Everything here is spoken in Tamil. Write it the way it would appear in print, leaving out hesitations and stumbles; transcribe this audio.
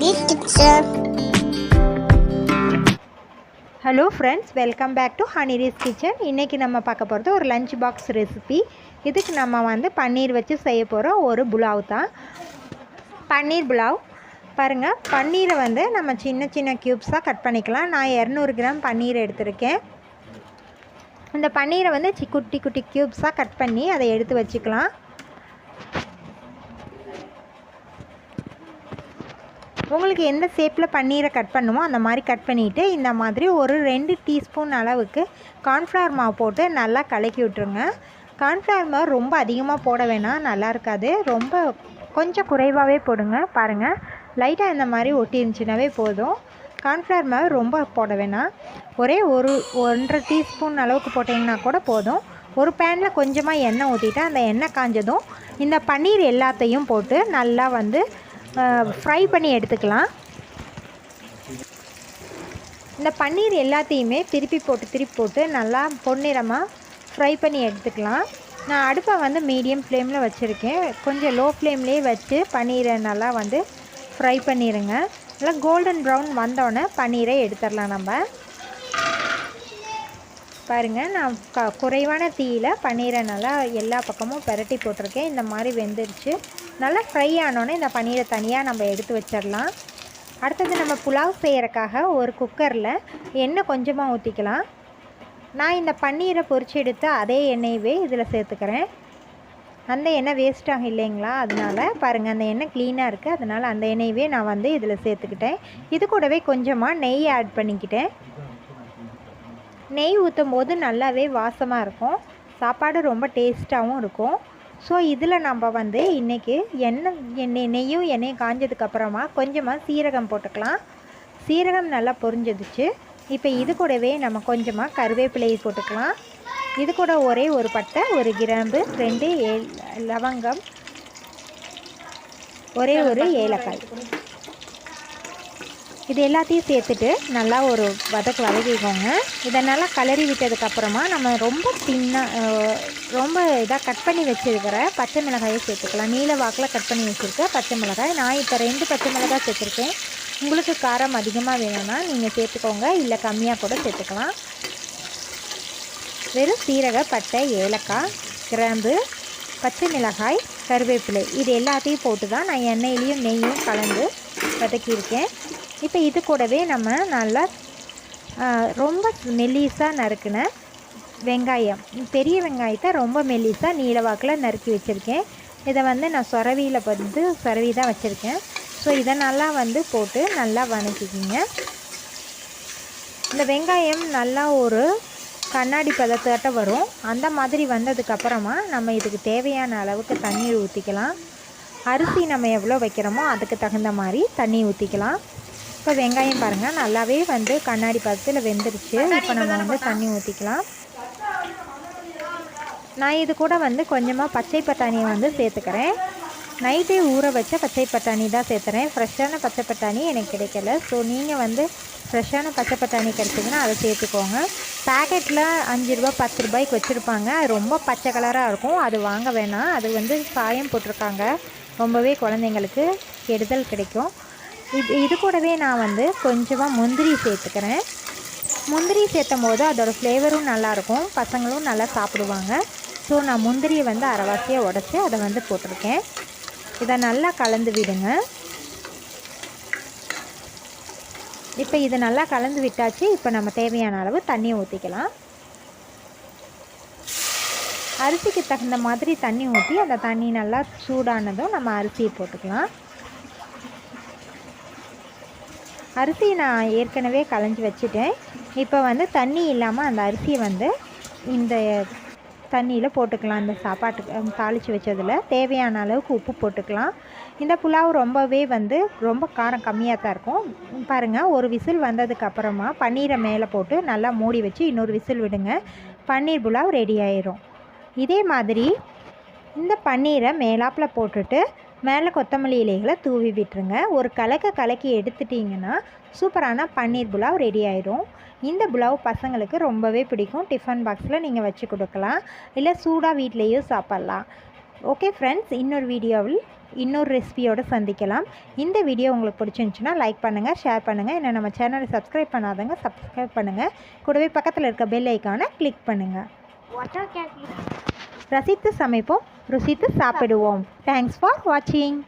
Hani's Kitchen. Hello friends, welcome back to ஹனிரீஸ் கிச்சன். இன்றைக்கி நம்ம பார்க்க போகிறது ஒரு லஞ்ச் பாக்ஸ் ரெசிபி. இதுக்கு நம்ம வந்து பன்னீர் வச்சு செய்ய போகிற ஒரு புலாவ் தான். பன்னீர் புலாவ் பாருங்கள். பன்னீரை வந்து நம்ம சின்ன சின்ன க்யூப்ஸாக கட் பண்ணிக்கலாம். நான் 200 கிராம் பன்னீர் எடுத்திருக்கேன். இந்த பன்னீரை வந்து குட்டி குட்டி க்யூப்ஸாக கட் பண்ணி அதை எடுத்து வச்சுக்கலாம். உங்களுக்கு எந்த ஷேப்பில் பன்னீரை கட் பண்ணுமோ அந்த மாதிரி கட் பண்ணிவிட்டு இந்த மாதிரி ஒரு 2 டீஸ்பூன் அளவுக்கு கார்ன்ஃப்ளவர் மாவு போட்டு நல்லா கலக்கி விட்டுருங்க. கார்ன்ஃப்ளவர் மாவு ரொம்ப அதிகமாக போட வேணாம், நல்லா இருக்காது. ரொம்ப கொஞ்சம் குறைவாகவே போடுங்க. பாருங்கள், லைட்டாக இந்த மாதிரி ஒட்டி இருந்துச்சுனாவே போதும். கார்ன்ஃப்ளவர் மாவு ரொம்ப போட வேணாம். ஒரே 1.5 டீஸ்பூன் அளவுக்கு போட்டிங்கன்னா கூட போதும். ஒரு பேனில் கொஞ்சமாக எண்ணெய் ஊற்றிட்டு அந்த எண்ணெய் காஞ்சதும் இந்த பன்னீர் எல்லாத்தையும் போட்டு நல்லா வந்து ஃப்ரை பண்ணி எடுத்துக்கலாம். இந்த பன்னீர் எல்லாத்தையுமே திருப்பி போட்டு நல்லா பொன்னிறமாக ஃப்ரை பண்ணி எடுத்துக்கலாம். நான் அடுப்பை வந்து மீடியம் ஃப்ளேமில் வச்சுருக்கேன். கொஞ்சம் லோ ஃப்ளேம்லேயே வச்சு பன்னீரை நல்லா வந்து ஃப்ரை பண்ணிடுங்க. நல்லா கோல்டன் ப்ரௌன் வந்தோடனே பன்னீரை எடுத்துடலாம். நம்ம பாருங்கள், நான் குறைவான தீயில் பன்னீரை நல்லா எல்லா பக்கமும் பரட்டி போட்டிருக்கேன். இந்த மாதிரி வெந்துருச்சு. நல்லா ஃப்ரை ஆனோன்னே இந்த பன்னீரை தனியாக நம்ம எடுத்து வச்சிடலாம். அடுத்தது நம்ம புலாவ் செய்கிறக்காக ஒரு குக்கரில் எண்ணெய் கொஞ்சமாக ஊற்றிக்கலாம். நான் இந்த பன்னீரை பொரிச்சு எடுத்து அதே எண்ணெயவே இதில் சேர்த்துக்கிறேன். அந்த எண்ணெய் வேஸ்ட்டாக இல்லைங்களா, அதனால் பாருங்கள் அந்த எண்ணெய் க்ளீனாக இருக்குது. அதனால் அந்த எண்ணெயவே நான் வந்து இதில் சேர்த்துக்கிட்டேன். இது கூடவே கொஞ்சமாக நெய் ஆட் பண்ணிக்கிட்டேன். நெய் ஊற்றும் போது நல்லாவே வாசமாக இருக்கும், சாப்பாடு ரொம்ப டேஸ்ட்டாகவும் இருக்கும். ஸோ இதில் நம்ம வந்து இன்றைக்கி நெய்யும் காஞ்சதுக்கப்புறமா கொஞ்சமாக சீரகம் போட்டுக்கலாம். சீரகம் நல்லா பொரிஞ்சிடுச்சு. இப்போ இது கூடவே நம்ம கொஞ்சமாக கருவேப்பிலையை போட்டுக்கலாம். இது கூட ஒரே ஒரு பட்டை, ஒரு கிராம்பு, 2 லவங்கம், ஒரே ஒரு ஏலக்காய், இது எல்லாத்தையும் சேர்த்துட்டு நல்லா ஒரு வதக்கிக்கோங்க. இதை நல்லா கலரி விட்டதுக்கப்புறமா நம்ம ரொம்ப இதாக கட் பண்ணி வச்சுருக்கிற பச்சை மிளகாயை சேர்த்துக்கலாம். நீல வாக்கில் கட் பண்ணி வச்சுருக்க பச்சை மிளகாய். நான் இப்போ 2 பச்சை மிளகாய் சேர்த்துருக்கேன். உங்களுக்கு காரம் அதிகமாக வேணும்னா நீங்கள் சேர்த்துக்கோங்க, இல்லை கம்மியாக கூட சேர்த்துக்கலாம். வெறும் சீரக, பட்டை, ஏலக்காய், கிராம்பு, பச்சை மிளகாய், கருவேப்பிலை இது எல்லாத்தையும் போட்டு தான் நான் எண்ணெயிலையும் நெய்யும் கலந்து வதக்கியிருக்கேன். இப்போ இது கூடவே நம்ம நல்லா ரொம்ப மெல்லிஸாக நறுக்கின வெங்காயம், பெரிய வெங்காயத்தை ரொம்ப மெல்லிஸாக நீளவாக்கில் நறுக்கி வச்சுருக்கேன். இதை வந்து நான் சொரவி தான் வச்சுருக்கேன். ஸோ இதை நல்லா வந்து போட்டு நல்லா வதக்கிக்கிங்க. இந்த வெங்காயம் நல்லா ஒரு கண்ணாடி பதத்தாட்ட வரும். அந்த மாதிரி வந்ததுக்கப்புறமா நம்ம இதுக்கு தேவையான அளவுக்கு தண்ணீர் ஊற்றிக்கலாம். அரிசி நம்ம எவ்வளோ வைக்கிறோமோ அதுக்கு தகுந்த மாதிரி தண்ணி ஊற்றிக்கலாம். இப்போ வெங்காயம் பாருங்கள் நல்லாவே வந்து கண்ணாடி பதத்தில் வெந்துருச்சு. இப்போ நம்ம வந்து தண்ணி ஊற்றிக்கலாம். நான் இது கூட வந்து கொஞ்சமாக பச்சை பட்டாணியை வந்து சேர்த்துக்கிறேன். நைட்டே ஊற வச்ச பச்சை பட்டாணி தான் சேர்த்துறேன். ஃப்ரெஷ்ஷான பச்சை பட்டாணி எனக்கு கிடைக்கல. ஸோ நீங்கள் வந்து ஃப்ரெஷ்ஷான பச்சை பட்டாணி கிடைச்சிங்கன்னா அதை சேர்த்துக்கோங்க. பேக்கெட்டில் 5 ரூபா 10 ரூபாய்க்கு வச்சுருப்பாங்க. அது ரொம்ப பச்சை கலராக இருக்கும், அது வாங்க வேணாம். அது வந்து சாயம் போட்டிருக்காங்க, ரொம்பவே குழந்தைங்களுக்கு கெடுதல் கிடைக்கும். இது கூடவே நான் வந்து கொஞ்சமாக முந்திரி சேர்த்துக்கிறேன். முந்திரி சேர்த்தும் போது அதோடய ஃப்ளேவரும் நல்லாயிருக்கும், பசங்களும் நல்லா சாப்பிடுவாங்க. ஸோ நான் முந்திரியை வந்து அரைவாசியாக உடச்சி அதை வந்து போட்டிருக்கேன். இதை நல்லா கலந்து விடுங்க. இப்போ இது நல்லா கலந்து விட்டாச்சு. இப்போ நம்ம தேவையான அளவு தண்ணி ஊற்றிக்கலாம். அரிசிக்கு தகுந்த மாதிரி தண்ணி ஊற்றி அந்த தண்ணி நல்லா சூடானதும் நம்ம அரிசியை போட்டுக்கலாம். அரிசி நான் ஏற்கனவே களைஞ்சி வச்சுட்டேன். இப்போ வந்து தண்ணி இல்லாமல் அந்த அரிசியை வந்து இந்த தண்ணியில் போட்டுக்கலாம். இந்த சாப்பாட்டுக்கு தாளித்து வச்சதில் தேவையான அளவுக்கு உப்பு போட்டுக்கலாம். இந்த புலாவ் ரொம்பவே வந்து ரொம்ப காரம் கம்மியாக தான் இருக்கும். பாருங்கள், ஒரு விசில் வந்ததுக்கப்புறமா பன்னீரை மேலே போட்டு நல்லா மூடி வச்சு இன்னொரு விசில் விடுங்க. பன்னீர் புலாவ் ரெடி ஆயிரும். இதே மாதிரி இந்த பன்னீரை மேலாப்பில் போட்டுட்டு மேலே கொத்தமல்லி இலைகளை தூவி விட்டுருங்க. ஒரு கலக்கி எடுத்துட்டிங்கன்னா சூப்பரான பன்னீர் புலாவ் ரெடி ஆயிடும். இந்த புலாவ் பசங்களுக்கு ரொம்பவே பிடிக்கும். டிஃபன் பாக்ஸில் நீங்கள் வச்சு கொடுக்கலாம், இல்லை சூடாக வீட்லேயும் சாப்பிட்லாம். ஓகே ஃப்ரெண்ட்ஸ், இன்னொரு வீடியோவில் இன்னொரு ரெசிபியோடு சந்திக்கலாம். இந்த வீடியோ உங்களுக்கு பிடிச்சிருந்துச்சுன்னா லைக் பண்ணுங்கள், ஷேர் பண்ணுங்கள். இன்னும் நம்ம சேனலை சப்ஸ்கிரைப் பண்ணாதவங்க சப்ஸ்கிரைப் பண்ணுங்கள். கூடவே பக்கத்தில் இருக்க பெல் ஐக்கானை கிளிக் பண்ணுங்கள். ரசித்து சமைப்போம், ருசித்து சாப்பிடுவோம். தேங்க்ஸ் ஃபார் வாட்சிங்.